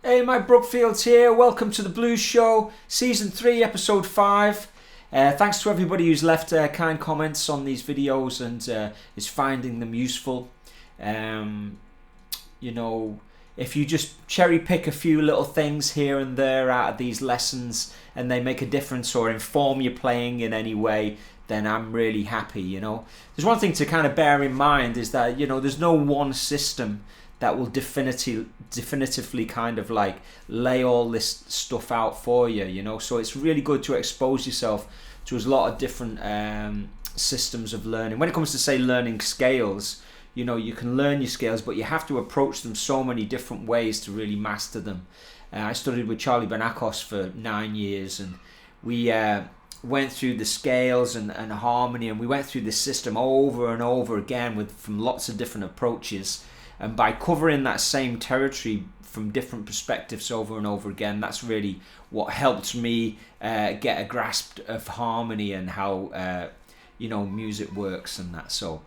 Hey, Mike Brookfield here. Welcome to the Blues Show, Season 3, Episode 5. Thanks to everybody who's left kind comments on these videos and is finding them useful. You know, if you just cherry pick a few little things here and there out of these lessons and they make a difference or inform your playing in any way, then I'm really happy, you know. There's one thing to kind of bear in mind is that, you know, there's no one system that will definitively kind of like lay all this stuff out for you, you know. So it's really good to expose yourself to a lot of different systems of learning. When it comes to, say, learning scales, you know, you can learn your scales, but you have to approach them so many different ways to really master them. I studied with Charlie Benakos for 9 years, and we went through the scales and harmony, and we went through this system over and over again from lots of different approaches. And by covering that same territory from different perspectives over and over again, that's really what helped me get a grasp of harmony and how you know, music works and that. So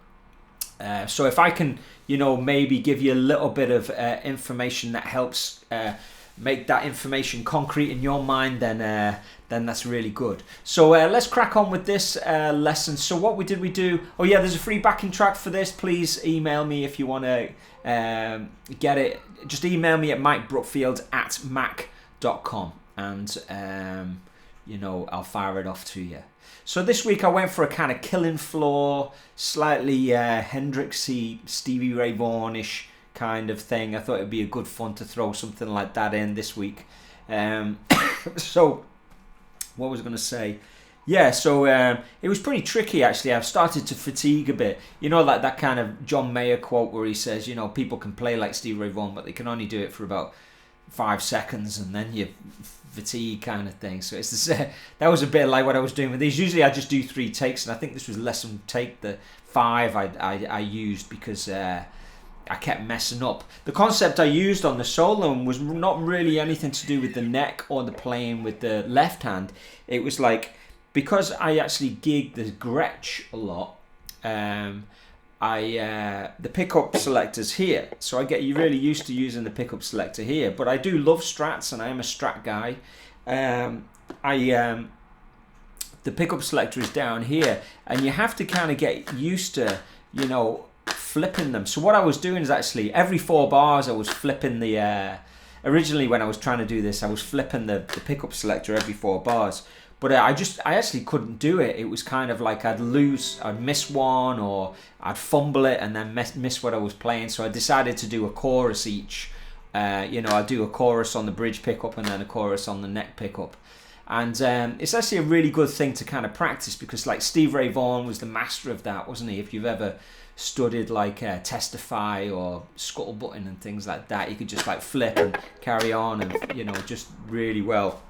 if I can, you know, maybe give you a little bit of information that helps make that information concrete in your mind, then that's really good. So let's crack on with this lesson. So what did we do? Oh yeah, there's a free backing track for this. Please email me if you want to get it. Just email me at mikebrookfield@mac.com and you know, I'll fire it off to you. So this week I went for a kind of Killing Floor, slightly Hendrixy, Stevie Ray Vaughan-ish kind of thing. I thought it'd be a good fun to throw something like that in this week. So what was I going to say? Yeah, so it was pretty tricky actually. I've started to fatigue a bit. You know, like that kind of John Mayer quote where he says, you know, people can play like Stevie Ray Vaughan, but they can only do it for about 5 seconds and then you fatigue kind of thing. So it's this, that was a bit like what I was doing with these. Usually I just do 3 takes, and I think this was less than take the 5 I used because I kept messing up. The concept I used on the solo was not really anything to do with the neck or the playing with the left hand. It was like, because I actually gig the Gretsch a lot, the pickup selector's here, so I get really used to using the pickup selector here. But I do love Strats, and I am a Strat guy. The pickup selector is down here, and you have to kind of get used to, you know, flipping them. So what I was doing is actually every 4 bars I was flipping the originally when I was trying to do this, I was flipping the pickup selector every 4 bars. But I actually couldn't do it. It was kind of like I'd miss one, or I'd fumble it and then miss what I was playing. So I decided to do a chorus each. I'd do a chorus on the bridge pickup and then a chorus on the neck pickup. And it's actually a really good thing to kind of practice, because like Steve Ray Vaughan was the master of that, wasn't he? If you've ever studied like Testify or Scuttlebutton and things like that, you could just like flip and carry on, and just really well.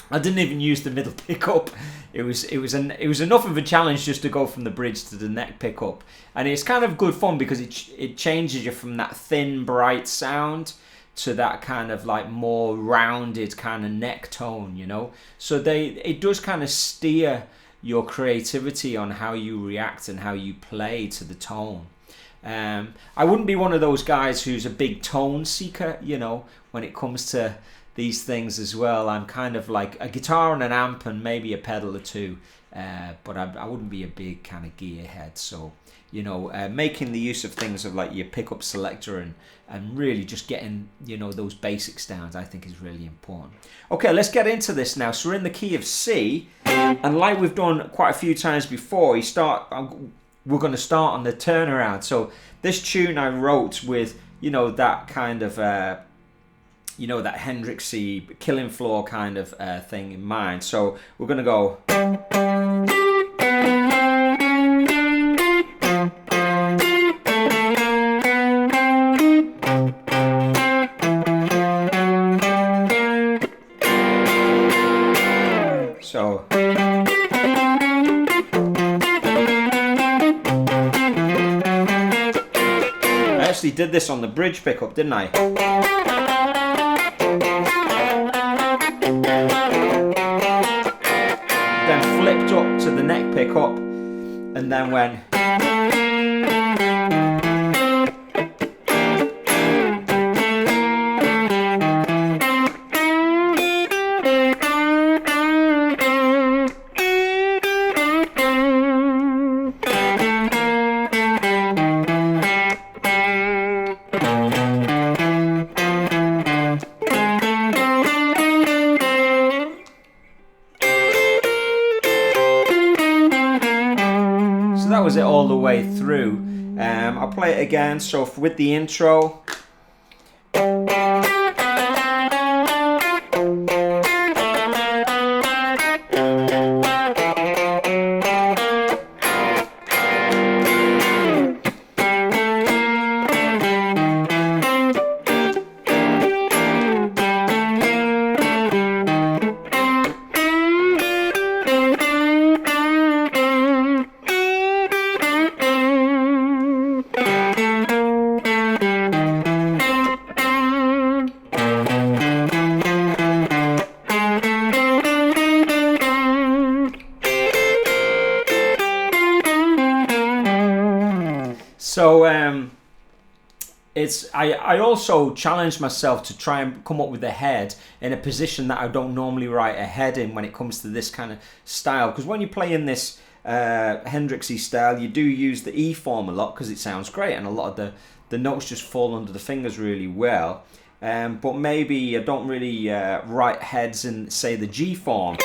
I didn't even use the middle pickup. It was enough of a challenge just to go from the bridge to the neck pickup, and it's kind of good fun because it changes you from that thin bright sound to that kind of like more rounded kind of neck tone, So it does kind of steer your creativity on how you react and how you play to the tone. I wouldn't be one of those guys who's a big tone seeker, when it comes to these things as well. I'm kind of like a guitar and an amp and maybe a pedal or two, but I wouldn't be a big kind of gearhead. So making the use of things of like your pickup selector and really just getting those basic sounds, I think is really important. Okay, let's get into this now. So we're in the key of C, and like we've done quite a few times before, we're going to start on the turnaround. So this tune I wrote with that kind of that Hendrixy Killing Floor kind of thing in mind. So we're going to go. So. I actually did this on the bridge pickup, didn't I? Then flipped up to the neck pickup, and then went. That was it all the way through. I'll play it again. So with the intro. So I also challenged myself to try and come up with a head in a position that I don't normally write a head in when it comes to this kind of style. Because when you play in this Hendrixy style, you do use the E form a lot because it sounds great, and a lot of the notes just fall under the fingers really well. But maybe I don't really write heads in, say, the G form.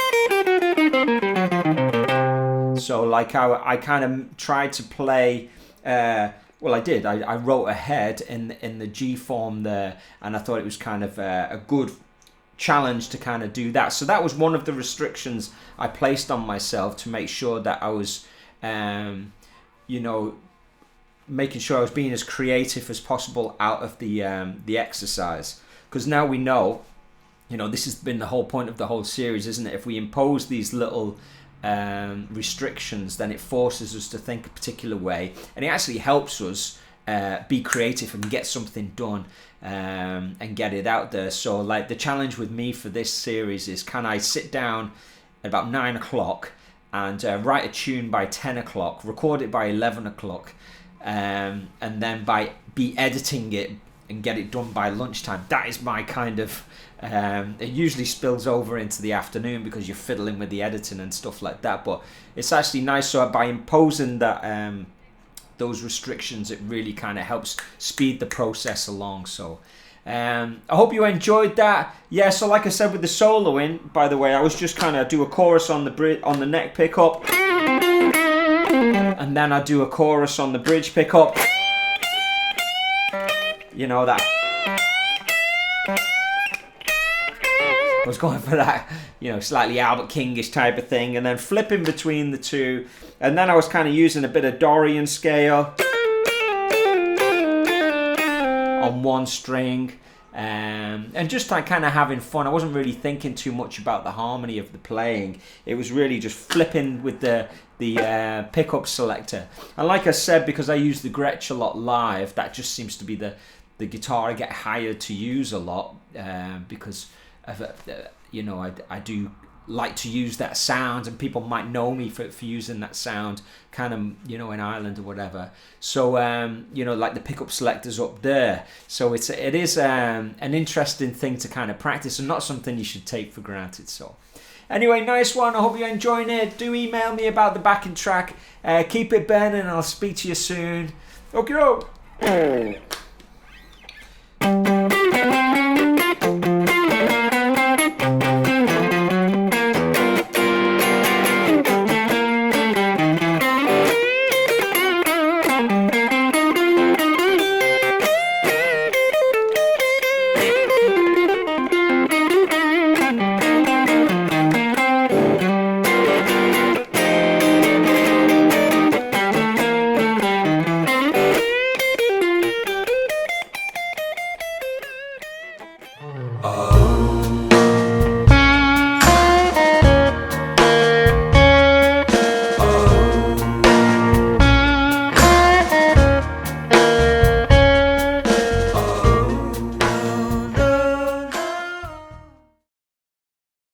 So like I kind of tried to play. Well, I did. I wrote a head in the G form there, and I thought it was kind of a good challenge to kind of do that. So that was one of the restrictions I placed on myself to make sure that I was, making sure I was being as creative as possible out of the exercise. Because now we know, this has been the whole point of the whole series, isn't it? If we impose these little restrictions, then it forces us to think a particular way, and it actually helps us be creative and get something done and get it out there. So like the challenge with me for this series is, can I sit down at about 9 o'clock and write a tune by 10 o'clock, record it by 11 o'clock, and then be editing it and get it done by lunchtime. That is my kind of it usually spills over into the afternoon because you're fiddling with the editing and stuff like that, but it's actually nice. So by imposing that those restrictions, it really kind of helps speed the process along. So I hope you enjoyed that. Yeah, so like I said with the soloing, by the way, I was just kind of do a chorus on the neck pickup, and then I do a chorus on the bridge pickup. You know that. I was going for that, you know, slightly Albert Kingish type of thing, and then flipping between the two, and then I was kind of using a bit of Dorian scale on one string, and just like kind of having fun. I wasn't really thinking too much about the harmony of the playing. It was really just flipping with the pickup selector. And like I said, because I use the Gretsch a lot live, that just seems to be the guitar I get hired to use a lot, because you know, I do like to use that sound, and people might know me for using that sound kind of, you know, in Ireland or whatever. So you know, like the pickup selectors up there, so it is an interesting thing to kind of practice, and not something you should take for granted. So anyway, nice one. I hope you're enjoying it. Do email me about the backing track. Keep it burning, and I'll speak to you soon. Okay.